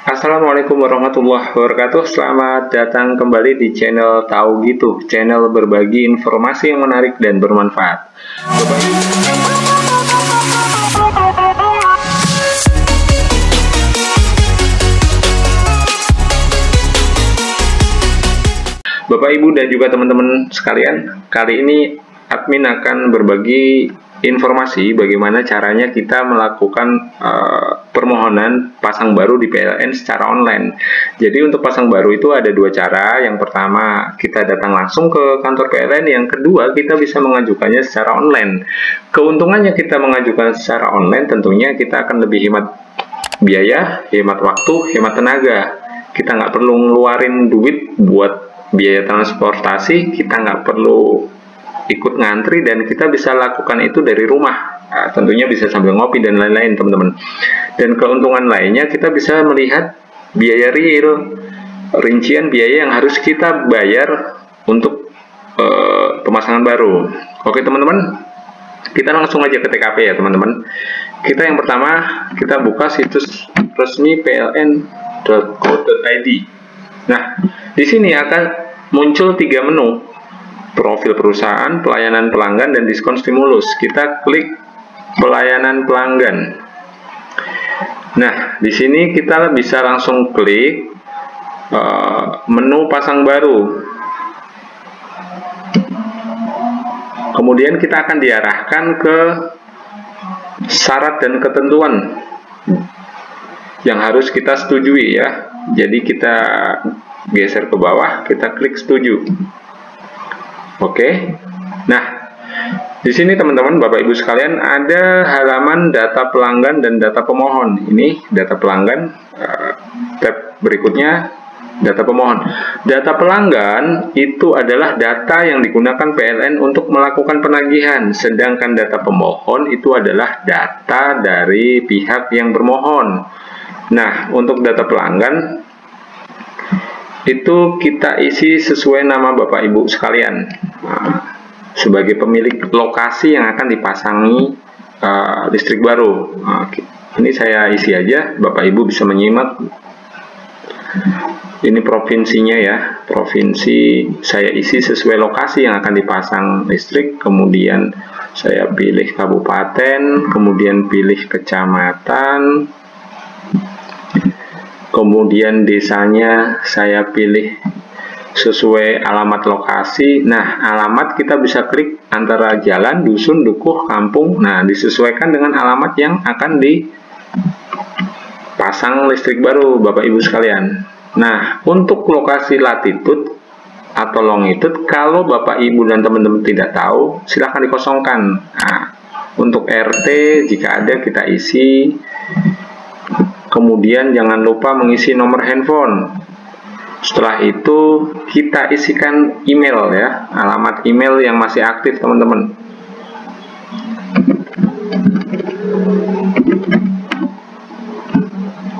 Assalamualaikum warahmatullahi wabarakatuh. Selamat datang kembali di channel Tahu Gitu, channel berbagi informasi yang menarik dan bermanfaat. Bapak, Ibu, dan juga teman-teman sekalian, kali ini admin akan berbagi informasi bagaimana caranya kita melakukan permohonan pasang baru di PLN secara online. Jadi untuk pasang baru itu ada dua cara. Yang pertama, kita datang langsung ke kantor PLN. Yang kedua, kita bisa mengajukannya secara online. Keuntungannya kita mengajukan secara online, tentunya kita akan lebih hemat biaya, hemat waktu, hemat tenaga. Kita nggak perlu ngeluarin duit buat biaya transportasi, kita nggak perlu ikut ngantri, dan kita bisa lakukan itu dari rumah. Nah, tentunya bisa sambil ngopi dan lain-lain, teman-teman. Dan keuntungan lainnya, kita bisa melihat biaya real, rincian biaya yang harus kita bayar untuk pemasangan baru. Oke teman-teman, kita langsung aja ke TKP ya teman-teman. Kita yang pertama, kita buka situs resmi pln.co.id. Nah, di sini akan muncul 3 menu: profil perusahaan, pelayanan pelanggan, dan diskon stimulus. Kita klik pelayanan pelanggan. Nah, di sini kita bisa langsung klik menu pasang baru. Kemudian kita akan diarahkan ke syarat dan ketentuan yang harus kita setujui ya. Jadi kita geser ke bawah, kita klik setuju. Oke. Nah, di sini teman-teman, Bapak Ibu sekalian, ada halaman data pelanggan dan data pemohon. Ini data pelanggan. Tab berikutnya data pemohon. Data pelanggan itu adalah data yang digunakan PLN untuk melakukan penagihan, sedangkan data pemohon itu adalah data dari pihak yang bermohon. Nah, untuk data pelanggan itu kita isi sesuai nama Bapak Ibu sekalian. Sebagai pemilik lokasi yang akan dipasangi listrik baru. Ini saya isi aja, Bapak Ibu bisa menyimak. Ini provinsinya ya, provinsi saya isi sesuai lokasi yang akan dipasang listrik. Kemudian saya pilih kabupaten, kemudian pilih kecamatan, kemudian desanya saya pilih sesuai alamat lokasi. Nah, alamat kita bisa klik antara jalan, dusun, dukuh, kampung. Nah, disesuaikan dengan alamat yang akan dipasang listrik baru, Bapak Ibu sekalian. Nah, untuk lokasi latitude atau longitude, kalau Bapak Ibu dan teman-teman tidak tahu, silahkan dikosongkan. Nah, untuk RT jika ada kita isi. Kemudian jangan lupa mengisi nomor handphone. Setelah itu kita isikan email ya, alamat email yang masih aktif teman-teman.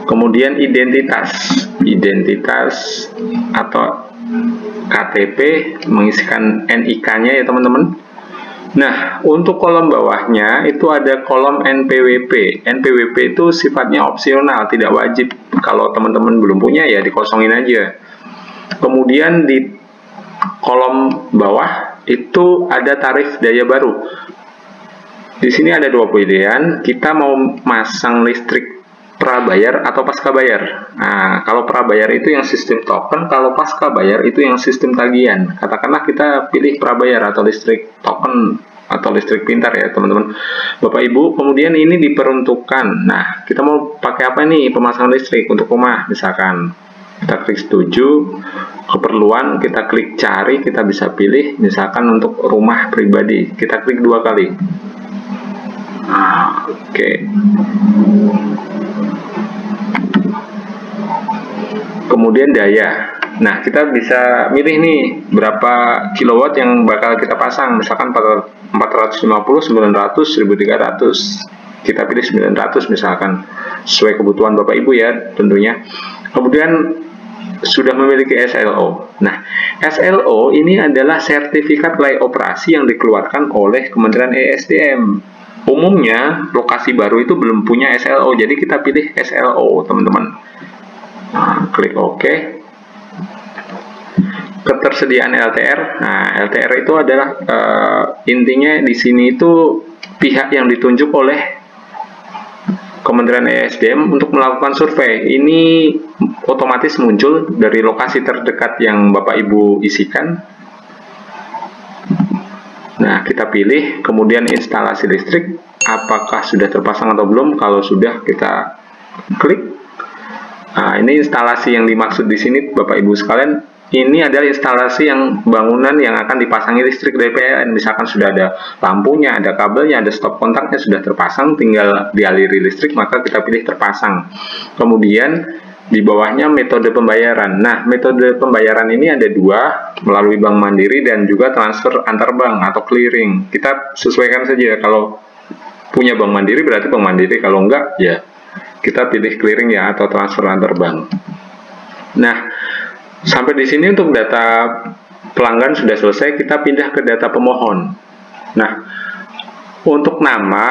Kemudian identitas atau KTP, mengisikan NIK-nya ya teman-teman. Nah, untuk kolom bawahnya itu ada kolom NPWP. NPWP itu sifatnya opsional, tidak wajib. Kalau teman-teman belum punya ya dikosongin aja. Kemudian di kolom bawah itu ada tarif daya baru. Di sini ada dua pilihan. Kita mau masang listrik prabayar atau pasca bayar. Nah, kalau prabayar itu yang sistem token, kalau pasca bayar itu yang sistem tagihan. Katakanlah kita pilih prabayar atau listrik token atau listrik pintar ya teman-teman, Bapak Ibu. Kemudian ini diperuntukkan. Nah, kita mau pakai apa nih pemasangan listrik untuk rumah misalkan. Kita klik setuju. Keperluan kita klik cari, kita bisa pilih misalkan untuk rumah pribadi. Kita klik 2 kali. Oke. Kemudian daya. Nah, kita bisa milih nih berapa kilowatt yang bakal kita pasang. Misalkan 450, 900, 1300. Kita pilih 900 misalkan. Sesuai kebutuhan Bapak Ibu ya tentunya. Kemudian sudah memiliki SLO. Nah, SLO ini adalah sertifikat layak operasi yang dikeluarkan oleh Kementerian ESDM. Umumnya lokasi baru itu belum punya SLO, jadi kita pilih SLO teman-teman. klik OK. Ketersediaan LTR. Nah, LTR itu adalah intinya di sini itu pihak yang ditunjuk oleh Kementerian ESDM untuk melakukan survei. Ini otomatis muncul dari lokasi terdekat yang Bapak Ibu isikan. Nah, kita pilih, kemudian instalasi listrik, apakah sudah terpasang atau belum. Kalau sudah, kita klik. Nah, ini instalasi yang dimaksud di sini, Bapak Ibu sekalian. Ini adalah instalasi yang bangunan yang akan dipasangi listrik dari PLN. Misalkan sudah ada lampunya, ada kabelnya, ada stop kontaknya sudah terpasang, tinggal dialiri listrik, maka kita pilih terpasang. Kemudian di bawahnya metode pembayaran. Nah, metode pembayaran ini ada dua, melalui Bank Mandiri dan juga transfer antar bank atau clearing. Kita sesuaikan saja. Kalau punya Bank Mandiri berarti Bank Mandiri, kalau enggak ya kita pilih clearing ya atau transfer antar bank. Nah, sampai di sini untuk data pelanggan sudah selesai, kita pindah ke data pemohon. Nah, untuk nama,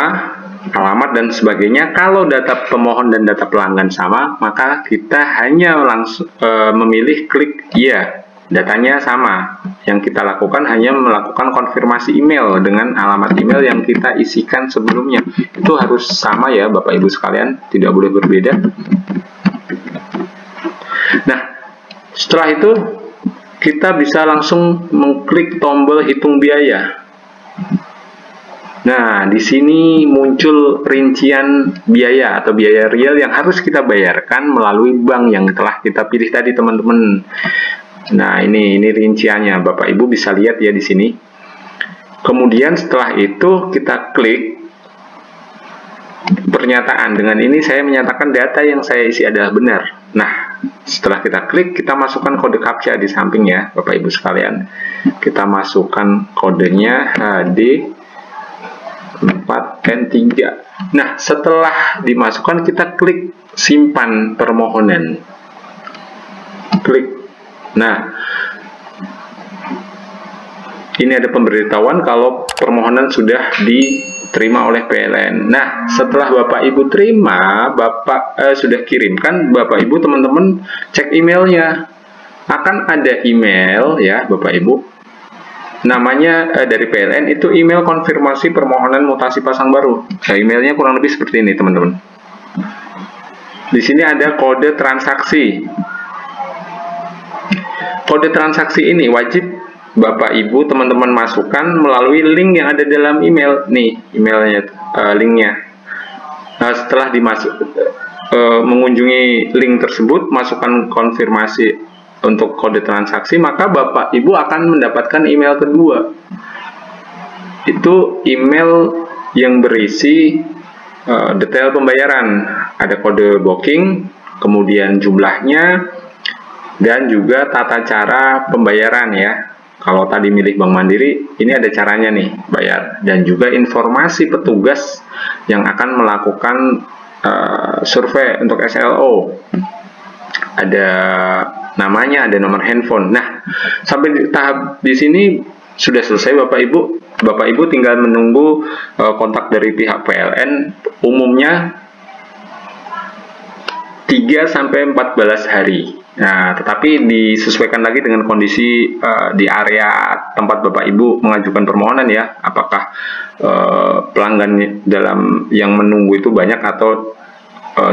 alamat, dan sebagainya, kalau data pemohon dan data pelanggan sama, maka kita hanya langsung memilih klik ya, datanya sama. Yang kita lakukan hanya melakukan konfirmasi email dengan alamat email yang kita isikan sebelumnya. Itu harus sama ya Bapak Ibu sekalian, tidak boleh berbeda. Nah, setelah itu kita bisa langsung mengklik tombol hitung biaya. Nah, di sini muncul rincian biaya atau biaya real yang harus kita bayarkan melalui bank yang telah kita pilih tadi, teman-teman. Nah, ini rinciannya, Bapak Ibu bisa lihat ya di sini. Kemudian setelah itu kita klik pernyataan. Dengan ini saya menyatakan data yang saya isi adalah benar. Nah, setelah kita klik, kita masukkan kode captcha di samping ya, Bapak Ibu sekalian. Kita masukkan kodenya HD4N3. Nah, setelah dimasukkan, kita klik simpan permohonan. Klik. Nah, ini ada pemberitahuan kalau permohonan sudah diterima oleh PLN. Nah, setelah Bapak Ibu terima, sudah kirimkan, Bapak Ibu teman-teman cek emailnya. Akan ada email ya Bapak Ibu, namanya dari PLN, itu email konfirmasi permohonan mutasi pasang baru. Nah, emailnya kurang lebih seperti ini teman-teman. Di sini ada kode transaksi. Kode transaksi ini wajib Bapak Ibu teman-teman masukkan melalui link yang ada dalam email. Nih emailnya, linknya. Nah, setelah mengunjungi link tersebut, masukkan konfirmasi untuk kode transaksi, maka Bapak Ibu akan mendapatkan email kedua. Itu email yang berisi detail pembayaran. Ada kode booking, kemudian jumlahnya, dan juga tata cara pembayaran ya. Kalau tadi milih Bank Mandiri, ini ada caranya nih bayar, dan juga informasi petugas yang akan melakukan survei untuk SLO. Ada namanya, ada nomor handphone. Nah, sampai di tahap di sini sudah selesai Bapak Ibu. Bapak Ibu tinggal menunggu kontak dari pihak PLN, umumnya 3-14 hari. Nah, tetapi disesuaikan lagi dengan kondisi di area tempat Bapak Ibu mengajukan permohonan ya. Apakah pelanggan dalam yang menunggu itu banyak atau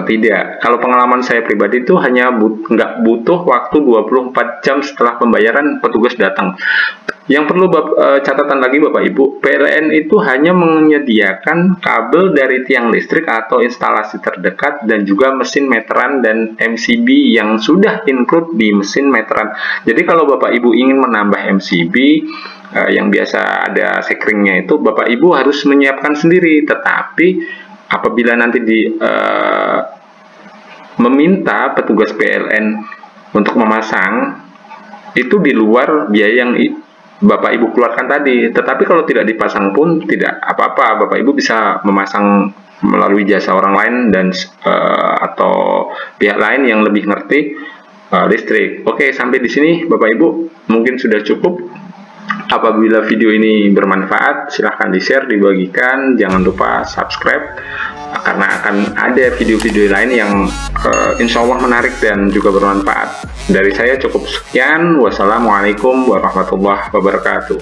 tidak. Kalau pengalaman saya pribadi itu hanya nggak butuh waktu 24 jam setelah pembayaran petugas datang. Yang perlu catatan lagi Bapak Ibu, PLN itu hanya menyediakan kabel dari tiang listrik atau instalasi terdekat dan juga mesin meteran dan MCB yang sudah include di mesin meteran. Jadi kalau Bapak Ibu ingin menambah MCB yang biasa ada sekringnya itu, Bapak Ibu harus menyiapkan sendiri. Tetapi apabila nanti meminta petugas PLN untuk memasang, itu di luar biaya yang Bapak Ibu keluarkan tadi. Tetapi kalau tidak dipasang pun tidak apa-apa, Bapak Ibu bisa memasang melalui jasa orang lain dan atau pihak lain yang lebih ngerti listrik. Oke, sampai di sini Bapak Ibu mungkin sudah cukup. Apabila video ini bermanfaat, silahkan di-share, dibagikan, jangan lupa subscribe. karena akan ada video-video lain yang insya Allah menarik dan juga bermanfaat. Dari saya cukup sekian. Wassalamualaikum warahmatullahi wabarakatuh.